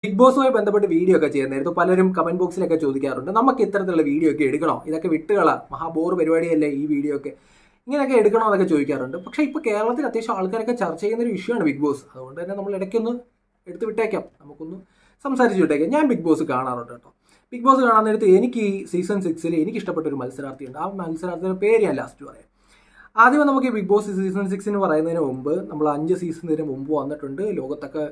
Big ബോസുമായി ബന്ധപ്പെട്ട് video ഒക്കെ ചെയ്യുന്നതായിരുന്നു. പലരും കമന്റ് ബോക്സിലൊക്കെ ചോദിക്കാറുണ്ട്, നമുക്ക് ഇത്തരത്തിലുള്ള വീഡിയോ ഒക്കെ എടുക്കണോ, ഇതൊക്കെ വിട്ടുകളാ, മഹാബോർ പരിപാടിയല്ലേ ഈ വീഡിയോ ഒക്കെ, ഇങ്ങനെയൊക്കെ എടുക്കണോ എന്നൊക്കെ ചോദിക്കാറുണ്ട്. പക്ഷേ ഇപ്പോൾ കേരളത്തിൽ അത്യാവശ്യം ആൾക്കാരൊക്കെ ചർച്ച ചെയ്യുന്ന ഒരു വിഷയമാണ് ബിഗ് ബോസ്. അതുകൊണ്ട് തന്നെ നമ്മൾ ഇടയ്ക്കൊന്ന് എടുത്ത് വിട്ടേക്കാം, നമുക്കൊന്ന് സംസാരിച്ച് വിട്ടേക്കാം. ഞാൻ ബിഗ് ബോസ് കാണാറുണ്ട് കേട്ടോ. ബിഗ് ബോസ് കാണാൻ നേരത്ത് എനിക്ക് ഈ സീസൺ 6 എനിക്ക് ഇഷ്ടപ്പെട്ട ഒരു മത്സരാർത്ഥിയുണ്ട്. ആ മത്സരാർത്ഥിയുടെ പേര് ഞാൻ ലാസ്റ്റ് പറയാം. ആദ്യം നമുക്ക് ഈ ബിഗ് ബോസ് സീസൺ 6 പറയുന്നതിന് മുമ്പ് നമ്മൾ 5 സീസണിന് മുമ്പ് വന്നിട്ടുണ്ട്. ലോകത്തൊക്കെ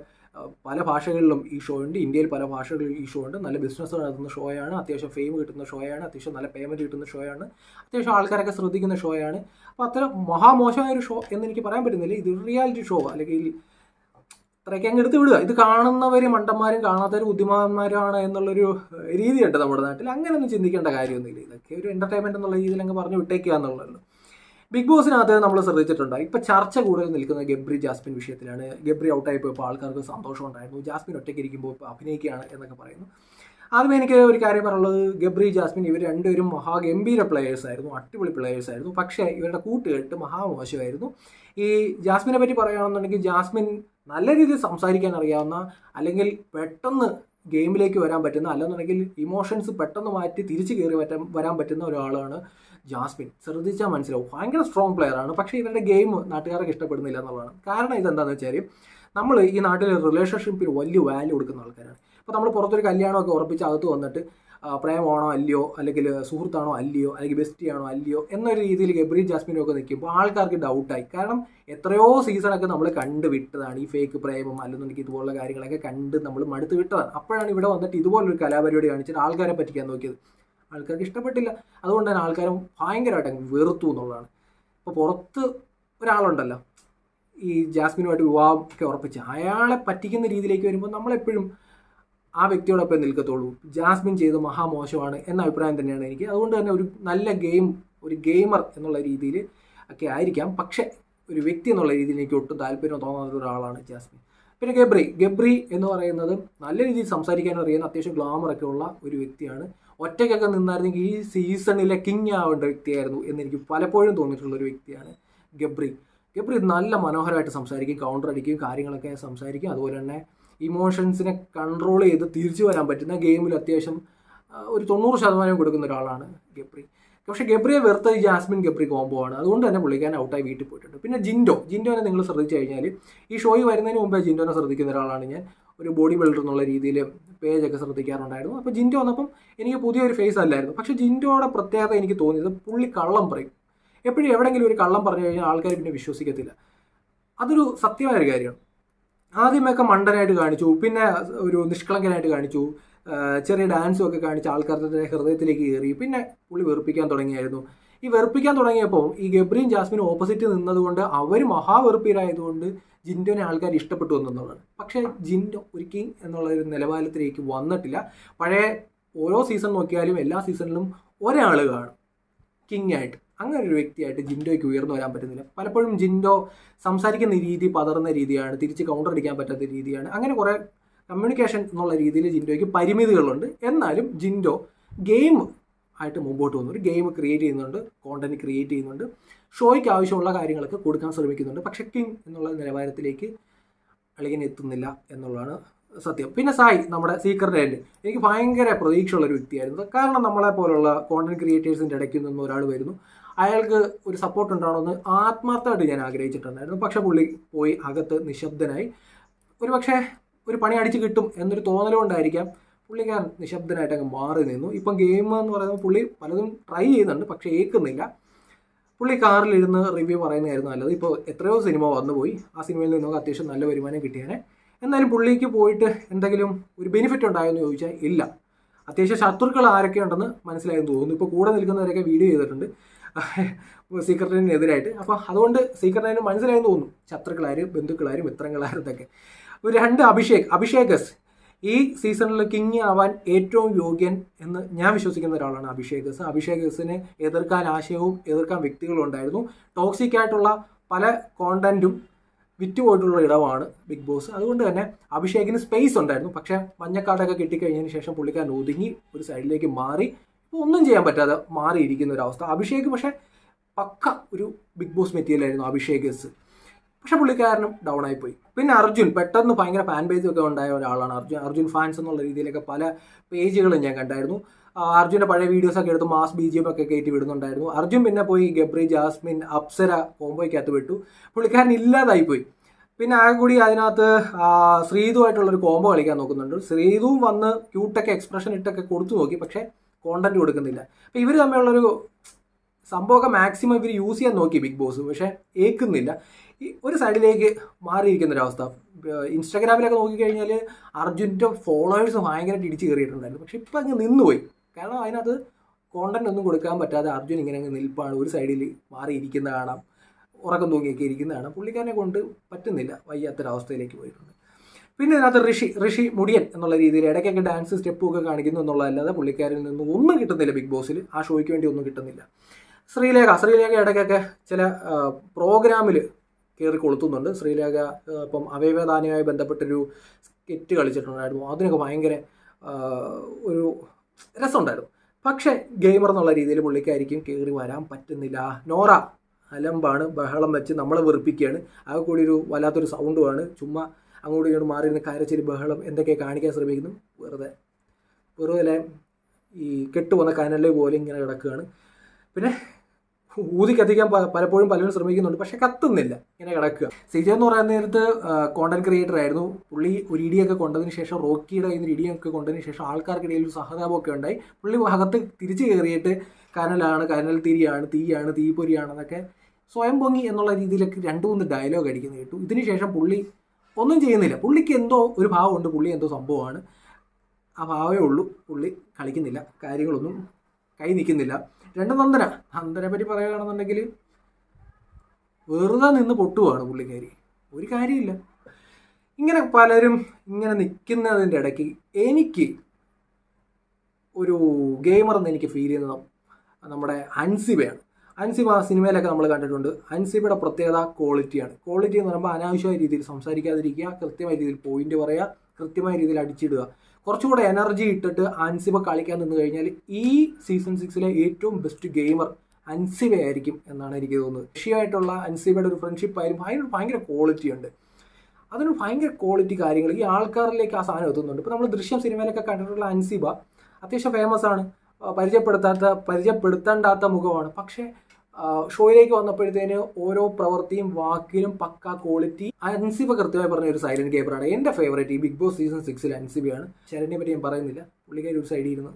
പല ഭാഷകളിലും ഈ ഷോ ഉണ്ട്, ഇന്ത്യയിൽ പല ഭാഷകളിലും ഈ ഷോ ഉണ്ട്. നല്ല ബിസിനസ് നടത്തുന്ന ഷോയാണ്, അത്യാവശ്യം ഫെയിം കിട്ടുന്ന ഷോയാണ്, അത്യാവശ്യം നല്ല പേയ്മെൻറ്റ് കിട്ടുന്ന ഷോയാണ്, അത്യാവശ്യം ആൾക്കാരൊക്കെ ശ്രദ്ധിക്കുന്ന ഷോയാണ്. അപ്പോൾ അത്ര മഹാമോശമായ ഒരു ഷോ എന്ന് എനിക്ക് പറയാൻ പറ്റുന്നില്ല. ഇത് റിയാലിറ്റി ഷോ അല്ലെങ്കിൽ അത്രയ്ക്ക് അങ്ങ് എടുത്ത് വിടുക. ഇത് കാണുന്നവർ മണ്ടന്മാരും കാണാത്തവർ ബുദ്ധിമാന്മാരാണ് എന്നുള്ളൊരു രീതിയുണ്ട് നമ്മുടെ നാട്ടിൽ. അങ്ങനെയൊന്നും ചിന്തിക്കേണ്ട കാര്യമൊന്നുമില്ല. ഇതൊക്കെ ഒരു എൻ്റർടൈൻമെൻറ്റ് എന്നുള്ള രീതിയിൽ അങ്ങ് പറഞ്ഞു വിട്ടേക്കുക എന്നുള്ളതല്ലോ. ബിഗ് ബോസിനകത്ത് നമ്മൾ ശ്രദ്ധിച്ചിട്ടുണ്ട്, ഇപ്പം ചർച്ച കൂടുതൽ നിൽക്കുന്നത് ഗബ്രി ജാസ്മിൻ വിഷയത്തിലാണ്. ഗബ്രി ഔട്ടായി പോയപ്പോൾ ആൾക്കാർക്ക് സന്തോഷം ഉണ്ടായിരുന്നു, ജാസ്മിൻ ഒറ്റയ്ക്ക് ഇരിക്കുമ്പോൾ ഇപ്പോൾ അഭിനയിക്കുകയാണ് എന്നൊക്കെ പറയുന്നു. ആദ്യം എനിക്ക് ഒരു കാര്യം പറയുള്ളത്, ഗബ്രി ജാസ്മിൻ ഇവർ രണ്ടുപേരും മഹാഗംഭീര പ്ലെയേഴ്സ് ആയിരുന്നു, അടിപൊളി പ്ലെയേഴ്സ് ആയിരുന്നു. പക്ഷേ ഇവരുടെ കൂട്ടുകെട്ട് മഹാമോശമായിരുന്നു. ഈ ജാസ്മിനെ പറ്റി പറയുകയാണെന്നുണ്ടെങ്കിൽ, ജാസ്മിൻ നല്ല രീതിയിൽ സംസാരിക്കാൻ അറിയാവുന്ന, അല്ലെങ്കിൽ പെട്ടെന്ന് ഗെയിമിലേക്ക് വരാൻ പറ്റുന്ന, അല്ലെന്നുണ്ടെങ്കിൽ ഇമോഷൻസ് പെട്ടെന്ന് മാറ്റി തിരിച്ചു കയറി വരാൻ പറ്റുന്ന ഒരാളാണ് ജാസ്മിൻ. ശ്രദ്ധിച്ചാൽ മനസ്സിലാവും, ഭയങ്കര സ്ട്രോങ് പ്ലെയർ ആണ്. പക്ഷേ ഇവരുടെ ഗെയിം നാട്ടുകാർക്ക് ഇഷ്ടപ്പെടുന്നില്ല എന്നുള്ളതാണ് കാരണം. ഇതെന്താണെന്ന് വെച്ചാൽ, നമ്മൾ ഈ നാട്ടിൽ റിലേഷൻഷിപ്പിൽ വലിയ വാല്യൂ കൊടുക്കുന്ന ആൾക്കാരാണ്. ഇപ്പോൾ നമ്മൾ പുറത്തൊരു കല്യാണമൊക്കെ ഉറപ്പിച്ച് അകത്ത് വന്നിട്ട് പ്രേമമാണോ അല്ലയോ, അല്ലെങ്കിൽ സുഹൃത്താണോ അല്ലയോ, അല്ലെങ്കിൽ ബെസ്റ്റിയാണോ അല്ലയോ എന്നൊരു രീതിയിൽ ഗബ്രി ജാസ്മിനും ഒക്കെ നിൽക്കുമ്പോൾ ആൾക്കാർക്ക് ഡൗട്ടായി. കാരണം എത്രയോ സീസണൊക്കെ നമ്മൾ കണ്ട് വിട്ടതാണ് ഈ ഫേക്ക് പ്രേമം, അല്ലെന്നുണ്ടെങ്കിൽ ഇതുപോലുള്ള കാര്യങ്ങളൊക്കെ കണ്ട് നമ്മൾ മടുത്ത് വിട്ടതാണ്. അപ്പോഴാണ് ഇവിടെ വന്നിട്ട് ഇതുപോലൊരു കലാപരിപാടി കാണിച്ചിട്ട് ആൾക്കാരെ പറ്റിക്കാൻ നോക്കിയത്. ആൾക്കാർക്ക് ഇഷ്ടപ്പെട്ടില്ല. അതുകൊണ്ട് തന്നെ ആൾക്കാരും ഭയങ്കരമായിട്ട് അങ്ങ് വെറുത്തു എന്നുള്ളതാണ്. ഇപ്പോൾ പുറത്ത് ഒരാളുണ്ടല്ലോ, ഈ ജാസ്മിനുമായിട്ട് വിവാഹം ഒക്കെ ഉറപ്പിച്ച് അയാളെ പറ്റിക്കുന്ന രീതിയിലേക്ക് വരുമ്പോൾ നമ്മളെപ്പോഴും ആ വ്യക്തിയോടൊപ്പം നിൽക്കത്തുള്ളൂ. ജാസ്മിൻ ചെയ്ത് മഹാമോശമാണ് എന്ന അഭിപ്രായം തന്നെയാണ് എനിക്ക്. അതുകൊണ്ട് തന്നെ ഒരു നല്ല ഒരു ഗെയിമർ എന്നുള്ള രീതിയിൽ ഒക്കെ ആയിരിക്കാം, പക്ഷേ ഒരു വ്യക്തി എന്നുള്ള രീതിയിൽ എനിക്ക് ഒട്ടും താല്പര്യം തോന്നാത്ത ഒരാളാണ് ജാസ്മിൻ. പിന്നെ ഗബ്രി എന്ന് പറയുന്നത് നല്ല രീതിയിൽ സംസാരിക്കാൻ അറിയുന്ന, അത്യാവശ്യം ഗ്ലാമറൊക്കെ ഉള്ള ഒരു വ്യക്തിയാണ്. ഒറ്റയ്ക്കൊക്കെ നിന്നായിരുന്നെങ്കിൽ ഈ സീസണിലെ കിങ് ആവേണ്ട വ്യക്തിയായിരുന്നു എന്നെനിക്ക് പലപ്പോഴും തോന്നിയിട്ടുള്ള ഒരു വ്യക്തിയാണ് ഗബ്രി. നല്ല മനോഹരമായിട്ട് സംസാരിക്കും, കൗണ്ടർ അടിക്കും, കാര്യങ്ങളൊക്കെ സംസാരിക്കും. അതുപോലെ തന്നെ ഇമോഷൻസിനെ കൺട്രോൾ ചെയ്ത് തിരിച്ചു വരാൻ പറ്റുന്ന, ഗെയിമിൽ അത്യാവശ്യം ഒരു 90% കൊടുക്കുന്ന ഒരാളാണ് ഗബ്രി. പക്ഷേ ഗബ്രിയെ വെറുത്ത ഈ ജാസ്മിൻ ഗബ്രി കോംബോ ആണ്. അതുകൊണ്ട് തന്നെ പുള്ളിക്കാരൻ ഔട്ടായി വീട്ടിൽ പോയിട്ടുണ്ട്. പിന്നെ ജിൻഡോനെ നിങ്ങൾ ശ്രദ്ധിച്ചു കഴിഞ്ഞാൽ, ഈ ഷോയിൽ വരുന്നതിന് മുമ്പേ ജിൻഡോനെ ശ്രദ്ധിക്കുന്ന ഒരാളാണ് ഞാൻ. ഒരു ബോഡി ബിൽഡർ എന്നുള്ള രീതിയിൽ പേജൊക്കെ ശ്രദ്ധിക്കാറുണ്ടായിരുന്നു. അപ്പോൾ ജിൻഡോ വന്നപ്പം എനിക്ക് പുതിയൊരു ഫേസ് അല്ലായിരുന്നു. പക്ഷേ ജിൻഡോയുടെ പ്രത്യേകത എനിക്ക് തോന്നിയത്, പുള്ളി കള്ളം പറയും. എപ്പോഴും എവിടെയെങ്കിലും ഒരു കള്ളം പറഞ്ഞു കഴിഞ്ഞാൽ ആൾക്കാർ പിന്നെ വിശ്വസിക്കത്തില്ല. അതൊരു സത്യമായ ഒരു കാര്യമാണ്. ആദ്യമൊക്കെ മണ്ടനായിട്ട് കാണിച്ചു, പിന്നെ ഒരു നിഷ്കളങ്കനായിട്ട് കാണിച്ചു, ചെറിയ ഡാൻസും ഒക്കെ കാണിച്ച് ആൾക്കാരുടെ ഹൃദയത്തിലേക്ക് കയറി. പിന്നെ പുള്ളി വെറുപ്പിക്കാൻ തുടങ്ങിയായിരുന്നു. ഈ വെറുപ്പിക്കാൻ തുടങ്ങിയപ്പോൾ ഈ ഗബ്രിയും ജാസ്മിനും ഓപ്പോസിറ്റ് നിന്നതുകൊണ്ട് അവർ മഹാവെറുപ്പീരായതുകൊണ്ട് ജിൻഡോനെ ആൾക്കാർ ഇഷ്ടപ്പെട്ടു എന്നുള്ളതാണ്. പക്ഷേ ജിൻഡോ ഒരു കിങ് എന്നുള്ള ഒരു നിലവാരത്തിലേക്ക് വന്നിട്ടില്ല. പഴയ ഓരോ സീസൺ നോക്കിയാലും എല്ലാ സീസണിലും ഒരാൾ കാണും കിങ് ആയിട്ട്. അങ്ങനെ ഒരു വ്യക്തിയായിട്ട് ജിൻഡോയ്ക്ക് ഉയർന്നു വരാൻ പറ്റുന്നില്ല. പലപ്പോഴും ജിൻഡോ സംസാരിക്കുന്ന രീതി പതറുന്ന രീതിയാണ്, തിരിച്ച് കൗണ്ടർ അടിക്കാൻ പറ്റാത്ത രീതിയാണ്. അങ്ങനെ കുറേ കമ്മ്യൂണിക്കേഷൻ എന്നുള്ള രീതിയിൽ ജിൻഡോയ്ക്ക് പരിമിതികളുണ്ട്. എന്നാലും ജിൻഡോ ഗെയിം ആയിട്ട് മുമ്പോട്ട് വന്നു, ഒരു ഗെയിം ക്രിയേറ്റ് ചെയ്യുന്നുണ്ട്, കോണ്ടന്റ് ക്രിയേറ്റ് ചെയ്യുന്നുണ്ട്, ഷോയ്ക്ക് ആവശ്യമുള്ള കാര്യങ്ങളൊക്കെ കൊടുക്കാൻ ശ്രമിക്കുന്നുണ്ട്. പക്ഷേ കിങ് എന്നുള്ള നിലവാരത്തിലേക്ക് അളിയൻ എത്തുന്നില്ല എന്നുള്ളതാണ് സത്യം. പിന്നെ സായി, നമ്മുടെ സീക്രട്ട് ഏജന്റ്, എനിക്ക് ഭയങ്കര പ്രതീക്ഷയുള്ളൊരു വ്യക്തിയായിരുന്നു. കാരണം നമ്മളെ പോലുള്ള കോണ്ടന്റ് ക്രിയേറ്റേഴ്സിൻ്റെ ഇടയ്ക്ക് നിന്ന് ഒരാൾ വരുന്നു, അയാൾക്ക് ഒരു സപ്പോർട്ട് ഉണ്ടാവണമെന്ന് ആത്മാർത്ഥമായിട്ട് ഞാൻ ആഗ്രഹിച്ചിട്ടുണ്ടായിരുന്നു. പക്ഷേ പുള്ളി പോയി അകത്ത് നിശബ്ദനായി. പക്ഷേ ഒരു പണി അടിച്ച് കിട്ടും എന്നൊരു തോന്നലുകൊണ്ടായിരിക്കാം പുള്ളിക്കാരൻ നിശബ്ദനായിട്ട് അങ്ങ് മാറി നിന്നു. ഇപ്പം ഗെയിം എന്ന് പറയുമ്പോൾ പുള്ളി പലതും ട്രൈ ചെയ്യുന്നുണ്ട്, പക്ഷേ ഏൽക്കുന്നില്ല. പുള്ളി കാറിലിരുന്ന് റിവ്യൂ പറയുന്നതായിരുന്നു നല്ലത്. ഇപ്പോൾ എത്രയോ സിനിമ വന്നുപോയി, ആ സിനിമയിൽ നിന്നൊക്കെ അത്യാവശ്യം നല്ല വരുമാനം കിട്ടിയാനെ. എന്നാലും പുള്ളിക്ക് പോയിട്ട് എന്തെങ്കിലും ഒരു ബെനിഫിറ്റ് ഉണ്ടായെന്ന് ചോദിച്ചാൽ ഇല്ല. അത്യാവശ്യം ശത്രുക്കൾ ആരൊക്കെ ഉണ്ടെന്ന് മനസ്സിലായെന്ന് തോന്നുന്നു. ഇപ്പോൾ കൂടെ നിൽക്കുന്നവരൊക്കെ വീഡിയോ ചെയ്തിട്ടുണ്ട് സീക്രട്ടിനെതിരായിട്ട്. അപ്പോൾ അതുകൊണ്ട് സീക്രട്ടിന് മനസ്സിലായെന്ന് തോന്നുന്നു ശത്രുക്കളാരും ബന്ധുക്കളാരും മിത്രങ്ങളാരതൊക്കെ. ഒരു 2 അഭിഷേകസ് ഈ സീസണിൽ കിങ് ആവാൻ ഏറ്റവും യോഗ്യൻ എന്ന് ഞാൻ വിശ്വസിക്കുന്ന ഒരാളാണ് അഭിഷേകസിനെ എതിർക്കാൻ ആശയവും എതിർക്കാൻ വ്യക്തികളും ഉണ്ടായിരുന്നു. ടോക്സിക് ആയിട്ടുള്ള പല കോണ്ടന്റും വിറ്റുപോയിട്ടുള്ള ഇടമാണ് ബിഗ് ബോസ്. അതുകൊണ്ട് തന്നെ അഭിഷേകിന് സ്പേസ് ഉണ്ടായിരുന്നു. പക്ഷേ മഞ്ഞക്കാർഡൊക്കെ കിട്ടിക്കഴിഞ്ഞതിന് ശേഷം പുള്ളിക്കാരൻ ഒതുങ്ങി ഒരു സൈഡിലേക്ക് മാറി, ഇപ്പോൾ ഒന്നും ചെയ്യാൻ പറ്റാതെ മാറിയിരിക്കുന്ന ഒരു അവസ്ഥ. അഭിഷേക് പക്ഷേ പക്ക ഒരു ബിഗ് ബോസ് മെറ്റീരിയലായിരുന്നു അഭിഷേകസ്. പക്ഷെ പുള്ളിക്കാരനും ഡൗൺ ആയിപ്പോയി. പിന്നെ അർജുൻ പെട്ടെന്ന് ഭയങ്കര ഫാൻ ബേസ് ഒക്കെ ഉണ്ടായ ഒരാളാണ് അർജുൻ ഫാൻസ് എന്നുള്ള രീതിയിലൊക്കെ പല പേജുകളും ഞാൻ കണ്ടായിരുന്നു. അർജുൻ്റെ പഴയ വീഡിയോസൊക്കെ എടുത്ത് മാസ് BGM ഒക്കെ കയറ്റി വിടുന്നുണ്ടായിരുന്നു. അർജുൻ പിന്നെ പോയി ഗബ്രി, ജാസ്മിൻ, അപ്സര കോംബോയ്ക്കകത്ത് വിട്ടു. പുള്ളിക്കാരൻ ഇല്ലാതായിപ്പോയി. പിന്നെ ആകെ കൂടി അതിനകത്ത് ശ്രീതുമായിട്ടുള്ളൊരു കോംബോ കളിക്കാൻ നോക്കുന്നുണ്ട്. ശ്രീതുവും വന്ന് ക്യൂട്ടൊക്കെ എക്സ്പ്രഷൻ ഇട്ടൊക്കെ കൊടുത്തു നോക്കി, പക്ഷേ കോണ്ടന്റ് കൊടുക്കുന്നില്ല. അപ്പം ഇവർ തമ്മിലുള്ളൊരു സംഭവമൊക്കെ മാക്സിമം ഇവർ യൂസ് ചെയ്യാൻ നോക്കി ബിഗ് ബോസ്, പക്ഷേ ഏൽക്കുന്നില്ല. ഒരു സൈഡിലേക്ക് മാറിയിരിക്കുന്നൊരവസ്ഥ. ഇൻസ്റ്റാഗ്രാമിലൊക്കെ നോക്കിക്കഴിഞ്ഞാൽ അർജുൻ്റെ ഫോളോവേഴ്സ് ഭയങ്കരമായിട്ട് ഇടിച്ച് കയറിയിട്ടുണ്ടായിരുന്നു. പക്ഷെ ഇപ്പം അങ്ങ് നിന്നുപോയി. കാരണം അതിനകത്ത് കോണ്ടന്റ് ഒന്നും കൊടുക്കാൻ പറ്റാതെ അർജുൻ ഇങ്ങനെ അങ്ങ് നിൽപ്പാണ്. ഒരു സൈഡിൽ മാറിയിരിക്കുന്ന കാണാം, ഉറക്കം തൂങ്ങിയൊക്കെ ഇരിക്കുന്ന കാണാം. പുള്ളിക്കാരനെ കൊണ്ട് പറ്റുന്നില്ല, വയ്യാത്തൊരവസ്ഥയിലേക്ക് പോയിട്ടുണ്ട്. പിന്നെ ഇതിനകത്ത് ഋഷി മുടിയൻ എന്നുള്ള രീതിയിൽ ഇടയ്ക്കൊക്കെ ഡാൻസ് സ്റ്റെപ്പും ഒക്കെ കാണിക്കുന്നു എന്നുള്ളതല്ലാതെ പുള്ളിക്കാരിൽ നിന്നും ഒന്നും കിട്ടുന്നില്ല. ബിഗ് ബോസിൽ ആ ഷോയ്ക്ക് വേണ്ടി ഒന്നും കിട്ടുന്നില്ല. ശ്രീലേഖ ഇടയ്ക്കൊക്കെ ചില പ്രോഗ്രാമിൽ കയറി കൊളുത്തുന്നുണ്ട്. ശ്രീലേഖ ഇപ്പം അവയവദാനവുമായി ബന്ധപ്പെട്ടൊരു സ്കെറ്റ് കളിച്ചിട്ടുണ്ടായിരുന്നു. അതിനൊക്കെ ഭയങ്കര ഒരു രസമുണ്ടായിരുന്നു. പക്ഷേ ഗെയിമർ എന്നുള്ള രീതിയിൽ പുള്ളിക്കായിരിക്കും കയറി വരാൻ പറ്റുന്നില്ല. നോറ അലമ്പാണ്, ബഹളം വെച്ച് നമ്മളെ വെറുപ്പിക്കുകയാണ്. അത് കൂടി ഒരു വല്ലാത്തൊരു സൗണ്ടുമാണ്. ചുമ്മാ അങ്ങോട്ടും ഇങ്ങോട്ട് മാറിയിരുന്ന് കരച്ചിരി ബഹളം എന്തൊക്കെ കാണിക്കാൻ ശ്രമിക്കുന്നു. വെറുതെ ഈ കെട്ടുവന്ന കനല് പോലെ ഇങ്ങനെ കിടക്കുകയാണ്. പിന്നെ ഊതി കത്തിക്കാൻ പലപ്പോഴും പലരും ശ്രമിക്കുന്നുണ്ട്, പക്ഷെ കത്തുന്നില്ല, ഇങ്ങനെ കിടക്കുക. സിജോ എന്ന് പറയുന്ന നേരത്ത് കോണ്ടന്റ് ക്രിയേറ്റർ ആയിരുന്നു. പുള്ളി ഒരു ഇടിയൊക്കെ കൊണ്ടതിന് ശേഷം, റോക്കിയുടെ കയ്യിൽ നിന്ന് ഇടിയൊക്കെ കൊണ്ടതിന് ശേഷം ആൾക്കാർക്കിടയിൽ ഒരു സഹതാപമൊക്കെ ഉണ്ടായി. പുള്ളി അകത്ത് തിരിച്ചു കയറിയിട്ട് കനൽ തിരിയാണ്, തീപ്പൊരിയാണെന്നൊക്കെ സ്വയം പൊങ്ങി എന്നുള്ള രീതിയിലൊക്കെ 2-3 ഡയലോഗ് അടിക്കുന്നത് കേട്ടു. ഇതിന് ശേഷം പുള്ളി ഒന്നും ചെയ്യുന്നില്ല. പുള്ളിക്ക് എന്തോ ഒരു ഭാവമുണ്ട്, പുള്ളി എന്തോ സംഭവമാണ്, ആ ഭാവമേ ഉള്ളൂ. പുള്ളി കളിക്കുന്നില്ല, കാര്യങ്ങളൊന്നും കൈ നിൽക്കുന്നില്ല. നന്ദനെ പറ്റി പറയുകയാണെന്നുണ്ടെങ്കിൽ വെറുതെ നിന്ന് പൊട്ടുവാണ് പുള്ളിക്കാരി, ഒരു കാര്യമില്ല. ഇങ്ങനെ പലരും ഇങ്ങനെ നിൽക്കുന്നതിൻ്റെ ഇടയ്ക്ക് എനിക്ക് ഒരു ഗെയിമർ എന്ന് എനിക്ക് ഫീൽ ചെയ്യുന്നത് നമ്മുടെ അൻസിബയാണ്. അൻസിബ സിനിമയിലൊക്കെ നമ്മൾ കണ്ടിട്ടുണ്ട്. അൻസിബയുടെ പ്രത്യേകത ക്വാളിറ്റിയാണ്. ക്വാളിറ്റി എന്ന് പറയുമ്പോൾ അനാവശ്യമായ രീതിയിൽ സംസാരിക്കാതിരിക്കുക, കൃത്യമായ രീതിയിൽ പോയിന്റ് പറയുക, കൃത്യമായ രീതിയിൽ അടിച്ചിടുക. കുറച്ചുകൂടെ എനർജി ഇട്ടിട്ട് അൻസിബ കളിക്കാൻ നിന്ന് കഴിഞ്ഞാൽ ഈ സീസൺ 6 ഏറ്റവും ബെസ്റ്റ് ഗെയിമർ അൻസിബയായിരിക്കും എന്നാണ് എനിക്ക് തോന്നുന്നത്. ഋഷിയായിട്ടുള്ള അൻസിബയുടെ ഒരു ഫ്രണ്ട്ഷിപ്പ് ആയാലും ഭയങ്കര ക്വാളിറ്റി ഉണ്ട്. അതിന് ഭയങ്കര ക്വാളിറ്റി കാര്യങ്ങൾ ഈ ആൾക്കാരിലേക്ക് ആ സാധനം എത്തുന്നുണ്ട്. ഇപ്പോൾ നമ്മൾ ദൃശ്യം സിനിമയിലൊക്കെ കണ്ടിട്ടുള്ള അൻസിബ അത്യാവശ്യം ഫേമസ് ആണ്, പരിചയപ്പെടുത്തേണ്ടാത്ത മുഖമാണ്. പക്ഷേ ഷോയിലേക്ക് വന്നപ്പോഴത്തേന് ഓരോ പ്രവൃത്തിയും വാക്കിലും പക്ക ക്വാളിറ്റി. അൻസിബ കൃത്യമായി പറഞ്ഞ ഒരു സൈലന്റ് ഗെയിമറാണ്. എൻ്റെ ഫേവറേറ്റ് ഈ ബിഗ് ബോസ് സീസൺ 6 അൻസിബയാണ്. ശരണ്യെ പറ്റി ഞാൻ പറയുന്നില്ല, പുള്ളിക്കാരി ഒരു സൈഡിൽ ഇരുന്ന്